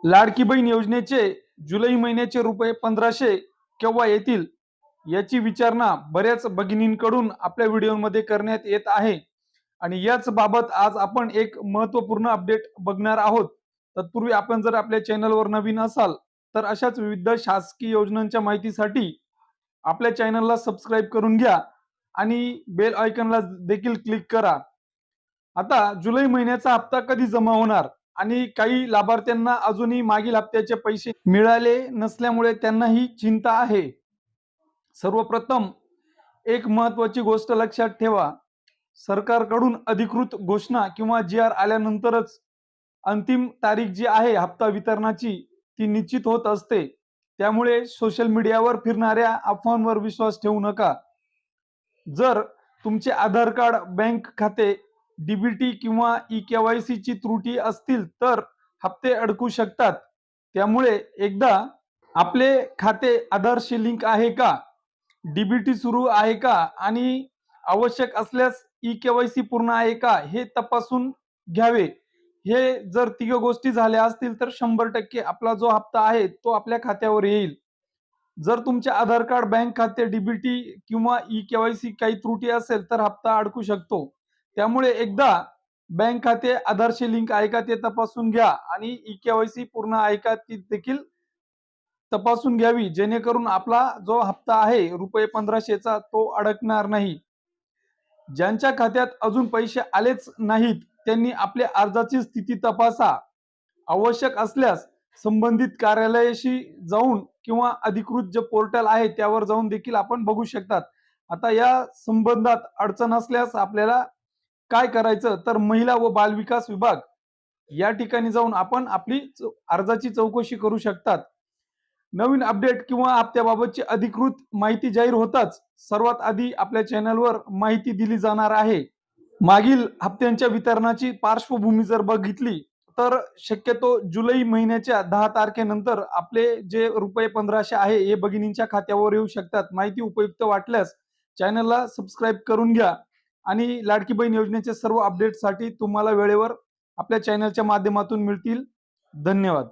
लाडकी बहीण योजनेचे जुलै महिन्याचे रुपये 1500 केव्हा येतील याची विचारणा बऱ्याच भगिनींकडून आपल्या व्हिडिओमध्ये करण्यात येत आहे आणि याच बाबत आज आपण एक महत्त्वपूर्ण अपडेट बघणार आहोत। तत्पूर्वी आपण जर आपल्या चॅनलवर नवीन असाल तर अशाच विविध शासकीय योजनांच्या माहितीसाठी आपल्या चॅनलला सबस्क्राईब करून घ्या आणि बेल आयकॉनला देखील क्लिक करा। आता जुलै महिन्याचा हप्ता कधी जमा होणार आणि काही लाभार्थ्यांना अजूनही मागील हप्त्याचे पैसे मिळाले नसल्यामुळे त्यांना ही चिंता आहे। सर्वप्रथम एक महत्त्वाची गोष्ट लक्षात ठेवा, सरकारकडून अधिकृत घोषणा किंवा जी.आर. आल्यानंतरच अंतिम तारीख जी आहे हप्ता वितरणाची ती निश्चित होत असते। त्यामुळे सोशल मीडियावर फिरणाऱ्या अफवांवर विश्वास ठेवू नका। जर तुमचे आधार कार्ड, बँक खाते, डीबीटी किंवा ई-केवायसी ची त्रुटी असतील तर हप्ते अडकू शकतात। त्यामुळे एकदा आपले खाते आधारशी लिंक आहे का, डीबीटी सुरू आहे का आणि आवश्यक असल्यास ई-केवायसी पूर्ण आहे का हे तपासून घ्यावे। हे जर तिघ गोष्टी झाल्या असतील तर 100% आपला जो हप्ता आहे तो आपल्या खात्यावर येईल। जर तुमचे आधार कार्ड, बँक खाते, डीबीटी किंवा ई-केवायसी काही त्रुटी असेल तर हप्ता अडकू शकतो। त्यामुळे एकदा बँक खाते आधारशी लिंक आहे का ते तपासून घ्या आणि ई-केवायसी पूर्ण आहे का ती देखील तपासून घ्यावी, जेणेकरून आपला जो हप्ता आहे रुपये 1500 चा तो अडकणार नाही। ज्यांच्या खात्यात अजून पैसे आलेच नाहीत त्यांनी आपल्या अर्जाची स्थिती तपासा। आवश्यक असल्यास संबंधित कार्यालयाशी जाऊन किंवा अधिकृत जे पोर्टल आहे त्यावर जाऊन देखील आपण बघू शकतात। आता या संबंधात अडचण असल्यास आपल्याला काय करायचं तर महिला व बालविकास विभाग या ठिकाणी जाऊन आपण आपली अर्जाची चौकशी करू शकतात। नवीन अपडेट किंवा हप्त्याबाबतची अधिकृत माहिती जाहीर होताच सर्वात आधी आपल्या चॅनलवर माहिती दिली जाणार आहे। मागील हप्त्यांच्या वितरणाची पार्श्वभूमी जर बघितली तर शक्यतो जुलै महिन्याच्या 10 तारखेनंतर आपले जे रुपये 1500 आहे हे भगिनींच्या खात्यावर येऊ शकतात। माहिती उपयुक्त वाटल्यास चॅनलला सबस्क्राईब करून घ्या आणि लाडकी बहीण योजनेचे सर्व अपडेटसाठी तुम्हाला वेळेवर आपल्या चॅनलच्या माध्यमातून मिळतील। धन्यवाद।